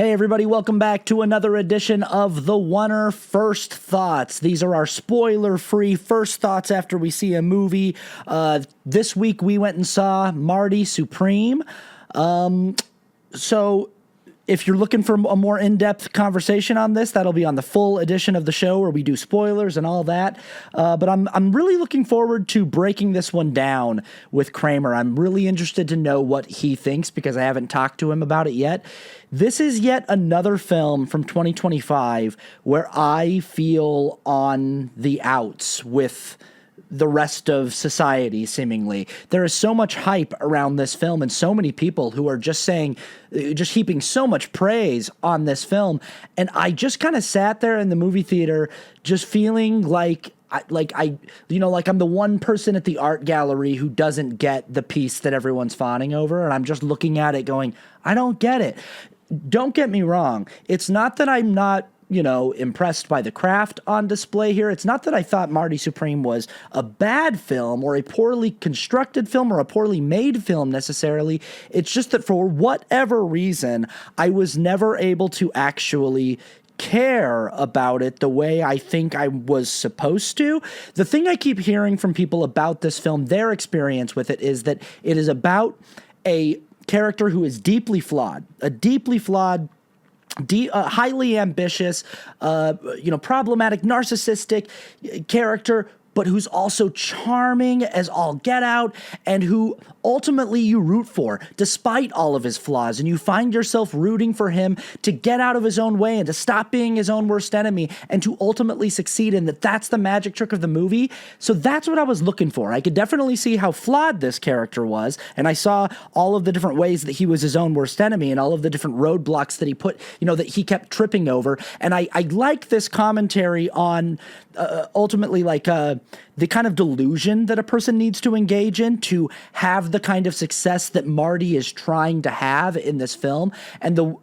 Hey everybody, welcome back to another edition of the Oner First Thoughts. These are our spoiler-free first thoughts after we see a movie. This week we went and saw Marty Supreme. So if you're looking for a more in-depth conversation on this, that'll be on the full edition of the show where we do spoilers and all that. But I'm really looking forward to breaking this one down with Kramer. I'm really interested to know what he thinks because I haven't talked to him about it yet. This is yet another film from 2025 where I feel on the outs with the rest of society, seemingly. There is so much hype around this film and so many people who are just heaping so much praise on this film. And I just kind of sat there in the movie theater just feeling like I'm the one person at the art gallery who doesn't get the piece that everyone's fawning over. And I'm just looking at it going, I don't get it. Don't get me wrong. It's not that I'm not impressed by the craft on display here. It's not that I thought Marty Supreme was a bad film or a poorly constructed film or a poorly made film necessarily. It's just that for whatever reason, I was never able to actually care about it the way I think I was supposed to. The thing I keep hearing from people about this film, their experience with it, is that it is about a character who is deeply flawed, highly ambitious, problematic, narcissistic character, but who's also charming as all get out, and who ultimately you root for despite all of his flaws, and you find yourself rooting for him to get out of his own way and to stop being his own worst enemy and to ultimately succeed in that. That's the magic trick of the movie. So that's what I was looking for. I could definitely see how flawed this character was, and I saw all of the different ways that he was his own worst enemy and all of the different roadblocks that he put, that he kept tripping over. And I like this commentary on ultimately the kind of delusion that a person needs to engage in to have the kind of success that Marty is trying to have in this film, and the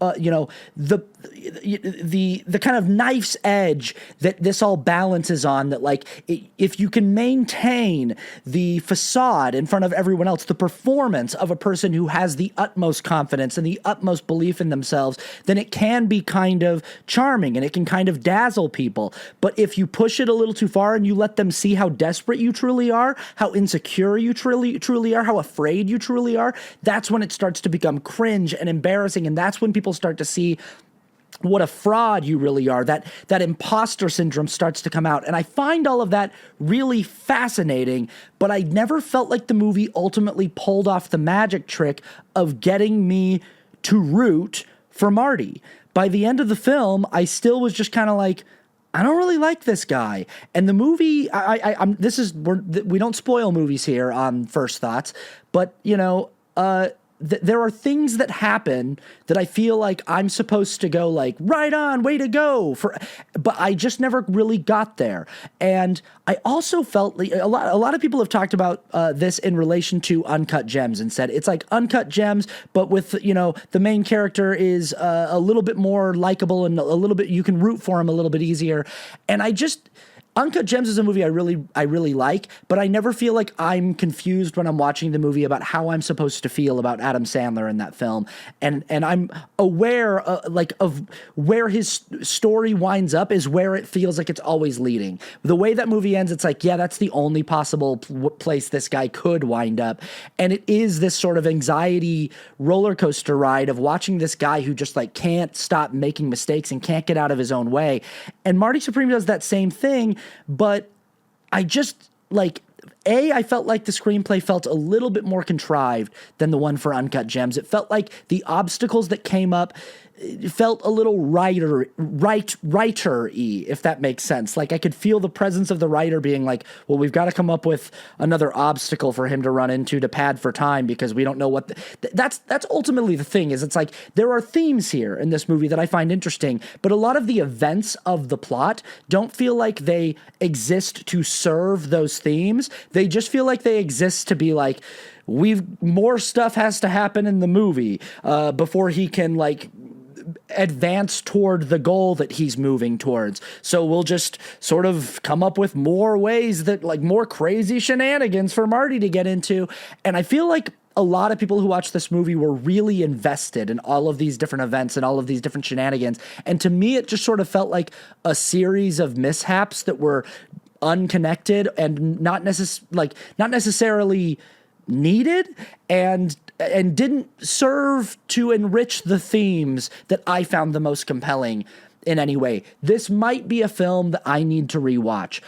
kind of knife's edge that this all balances on, that if you can maintain the facade in front of everyone else, the performance of a person who has the utmost confidence and the utmost belief in themselves, then it can be kind of charming and it can kind of dazzle people. But if you push it a little too far and you let them see how desperate you truly are, how insecure you truly are, how afraid you truly are, that's when it starts to become cringe and embarrassing, and that's when people start to see what a fraud you really are. That imposter syndrome starts to come out. And I find all of that really fascinating, but I never felt like the movie ultimately pulled off the magic trick of getting me to root for Marty. By the end of the film, I still was just kind of like, I don't really like this guy. And the movie, we don't spoil movies here on First Thoughts, but there are things that happen that I feel like I'm supposed to go like, right on, way to go, but I just never really got there. And I also felt like a lot of people have talked about this in relation to Uncut Gems and said it's like Uncut Gems, but with, the main character is a little bit more likable and a little bit, you can root for him a little bit easier. And Uncut Gems is a movie I really like, but I never feel like I'm confused when I'm watching the movie about how I'm supposed to feel about Adam Sandler in that film. And I'm aware of where his story winds up is where it feels like it's always leading. The way that movie ends, it's like, yeah, that's the only possible place this guy could wind up. And it is this sort of anxiety roller coaster ride of watching this guy who just can't stop making mistakes and can't get out of his own way. And Marty Supreme does that same thing. But I just I felt like the screenplay felt a little bit more contrived than the one for Uncut Gems. It felt like the obstacles that came up felt a little writer-y, if that makes sense. I could feel the presence of the writer being like, well, we've got to come up with another obstacle for him to run into to pad for time because we don't know what that's ultimately the thing. Is it's like there are themes here in this movie that I find interesting, but a lot of the events of the plot don't feel like they exist to serve those themes. They just feel like they exist to be like, more stuff has to happen in the movie before he can advance toward the goal that he's moving towards. So we'll just sort of come up with more ways that more crazy shenanigans for Marty to get into. And I feel like a lot of people who watched this movie were really invested in all of these different events and all of these different shenanigans. And to me, it just sort of felt like a series of mishaps that were unconnected and not necessarily needed, and didn't serve to enrich the themes that I found the most compelling in any way. This might be a film that I need to rewatch.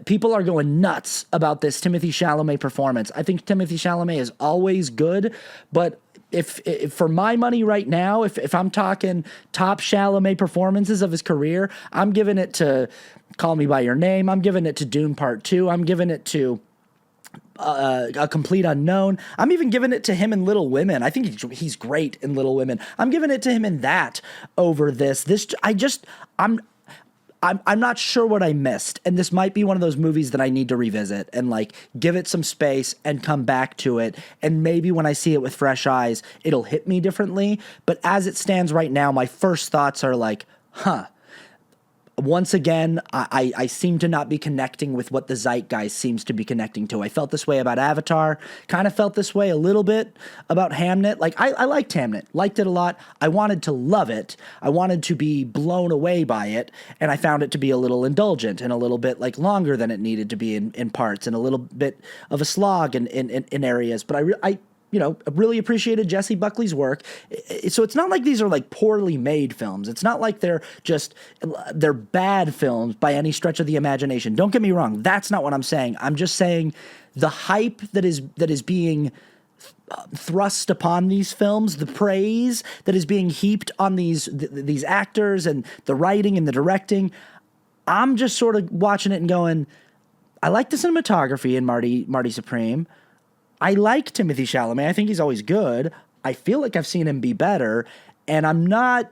People are going nuts about this Timothée Chalamet performance. I think Timothée Chalamet is always good, but if for my money right now, if I'm talking top Chalamet performances of his career, I'm giving it to Call Me by Your Name. I'm giving it to Dune Part 2. I'm giving it to A Complete Unknown. I'm even giving it to him in Little Women. I think he's great in Little Women. I'm giving it to him in that over this. I'm not sure what I missed, and this might be one of those movies that I need to revisit and like give it some space and come back to it. And maybe when I see it with fresh eyes, it'll hit me differently. But as it stands right now, my first thoughts are like, huh. Once again, I seem to not be connecting with what the zeitgeist seems to be connecting to. I felt this way about Avatar, kind of felt this way a little bit about Hamnet. Like, I liked Hamnet, liked it a lot. I wanted to love it. I wanted to be blown away by it, and I found it to be a little indulgent and a little bit like longer than it needed to be in parts, and a little bit of a slog in areas. But I really appreciated Jesse Buckley's work. So it's not like these are like poorly made films. It's not like they're bad films by any stretch of the imagination. Don't get me wrong. That's not what I'm saying. I'm just saying the hype that is being thrust upon these films, the praise that is being heaped on these actors and the writing and the directing. I'm just sort of watching it and going, I like the cinematography in Marty Supreme. I like Timothée Chalamet. I think he's always good. I feel like I've seen him be better, and I'm not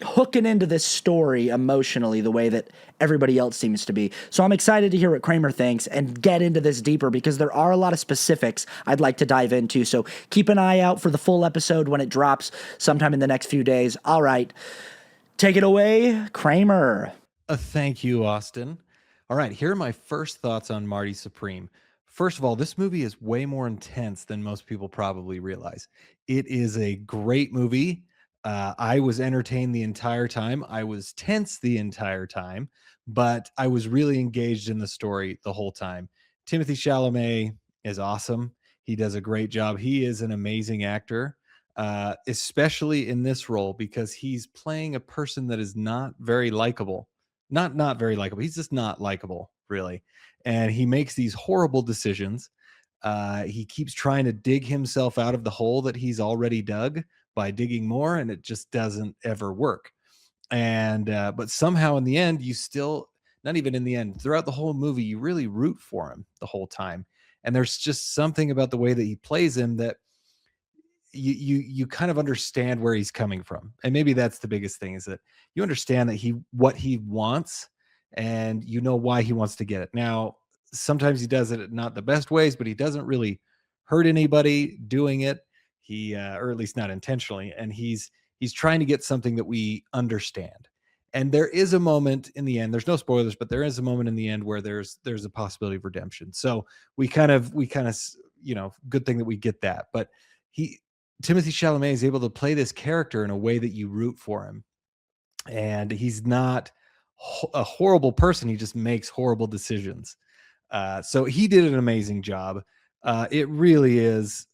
hooking into this story emotionally the way that everybody else seems to be. So I'm excited to hear what Kramer thinks and get into this deeper, because there are a lot of specifics I'd like to dive into. So keep an eye out for the full episode when it drops sometime in the next few days. All right. Take it away, Kramer. Thank you, Austin. All right, here are my first thoughts on Marty Supreme. First of all, this movie is way more intense than most people probably realize. It is a great movie. I was entertained the entire time. I was tense the entire time, but I was really engaged in the story the whole time. Timothée Chalamet is awesome. He does a great job. He is an amazing actor, especially in this role, because he's playing a person that is not very likable. Not very likable. He's just not likable, really, and he makes these horrible decisions. He keeps trying to dig himself out of the hole that he's already dug by digging more, and it just doesn't ever work. And but somehow in the end, you still, not even in the end, throughout the whole movie, you really root for him the whole time. And there's just something about the way that he plays him that you kind of understand where he's coming from. And maybe that's the biggest thing, is that you understand that what he wants, and you know why he wants to get it. Now, sometimes he does it not the best ways, but he doesn't really hurt anybody doing it. Or at least not intentionally, and he's trying to get something that we understand. And there is a moment in the end, there's no spoilers, but there is a moment in the end where there's a possibility of redemption. So we kind of good thing that we get that. But Timothée Chalamet is able to play this character in a way that you root for him. And he's not a horrible person. He just makes horrible decisions. So he did an amazing job. It really is.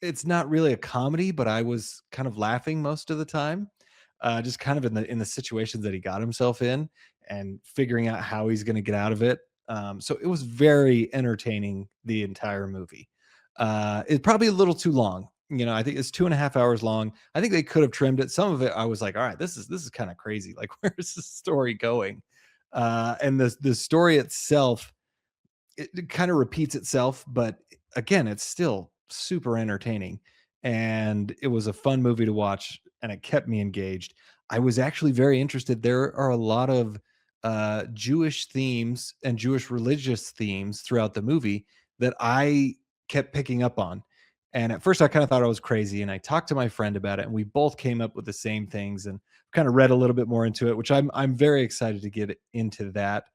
It's not really a comedy, but I was kind of laughing most of the time, just kind of in the situations that he got himself in and figuring out how he's going to get out of it. So it was very entertaining, the entire movie. It's probably a little too long. I think it's 2.5 hours long. I think they could have trimmed it. Some of it, I was like, all right, this is kind of crazy. Like, where's this story going? And the story itself, it kind of repeats itself, but again, it's still super entertaining. And it was a fun movie to watch, and it kept me engaged. I was actually very interested. There are a lot of Jewish themes and Jewish religious themes throughout the movie that I kept picking up on. And at first I kind of thought I was crazy, and I talked to my friend about it, and we both came up with the same things and kind of read a little bit more into it, which I'm very excited to get into that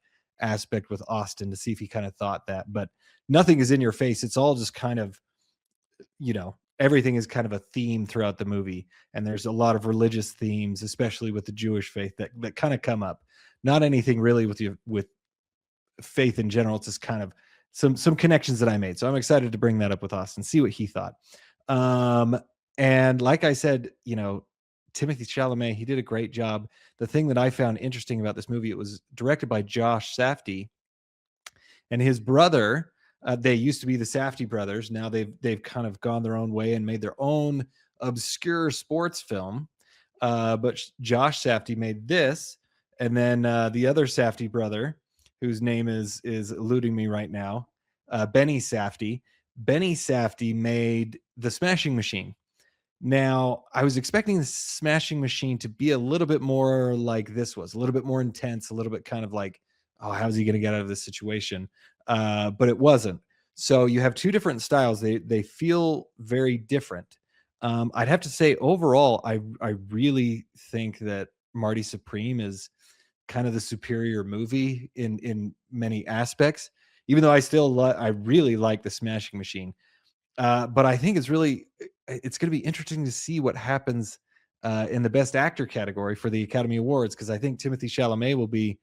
aspect with Austin, to see if he kind of thought that. But nothing is in your face. It's all just kind of everything is kind of a theme throughout the movie, and there's a lot of religious themes, especially with the Jewish faith, that kind of come up. Not anything really with faith in general. It's just kind of some connections that I made. So I'm excited to bring that up with Austin, see what he thought. And like I said, Timothy Chalamet, he did a great job. The thing that I found interesting about this movie, it was directed by Josh Safdie, and his brother. They used to be the Safdie brothers. Now they've kind of gone their own way and made their own obscure sports film. But Josh Safdie made this, and then the other Safdie brother, whose name is eluding me right now, Benny Safdie. Benny Safdie made The Smashing Machine. Now, I was expecting The Smashing Machine to be a little bit more like this was, a little bit more intense, a little bit kind of like, oh, how's he going to get out of this situation? But it wasn't. So you have two different styles. They feel very different. I'd have to say overall, I really think that Marty Supreme is kind of the superior movie in many aspects. Even though I really like The Smashing Machine. But I think it's going to be interesting to see what happens in the Best Actor category for the Academy Awards, because I think Timothy Chalamet will be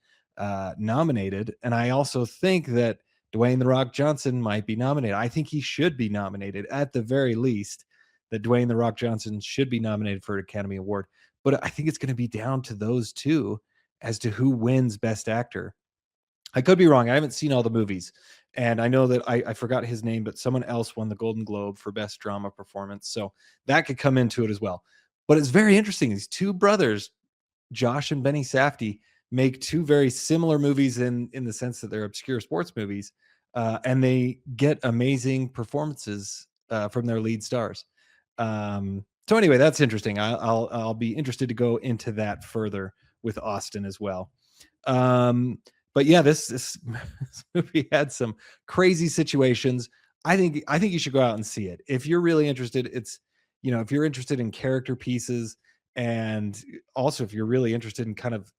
nominated, and I also think that Dwayne "The Rock" Johnson might be nominated. I think he should be nominated at the very least. That Dwayne "The Rock" Johnson should be nominated for an Academy Award, but I think it's going to be down to those two as to who wins Best Actor. I could be wrong. I haven't seen all the movies. And I know that I forgot his name, but someone else won the Golden Globe for Best Drama Performance. So that could come into it as well. But it's very interesting. These two brothers, Josh and Benny Safdie, make two very similar movies in the sense that they're obscure sports movies. And they get amazing performances from their lead stars. So anyway, that's interesting. I'll be interested to go into that further with Austin as well. But yeah, this movie had some crazy situations. I think you should go out and see it if you're really interested. It's if you're interested in character pieces, and also if you're really interested in kind of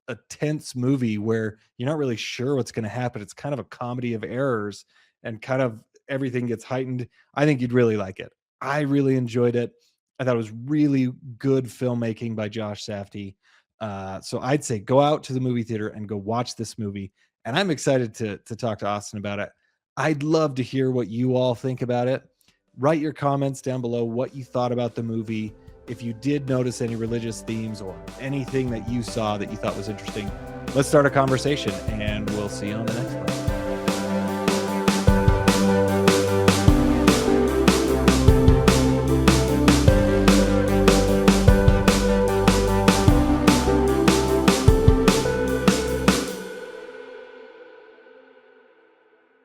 a tense movie where you're not really sure what's going to happen. It's kind of a comedy of errors, and kind of everything gets heightened. I think you'd really like it. I really enjoyed it. I thought it was really good filmmaking by Josh Safdie. So I'd say go out to the movie theater and go watch this movie. And I'm excited to talk to Austin about it. I'd love to hear what you all think about it. Write your comments down below what you thought about the movie. If you did notice any religious themes or anything that you saw that you thought was interesting, let's start a conversation, and we'll see you on the next one.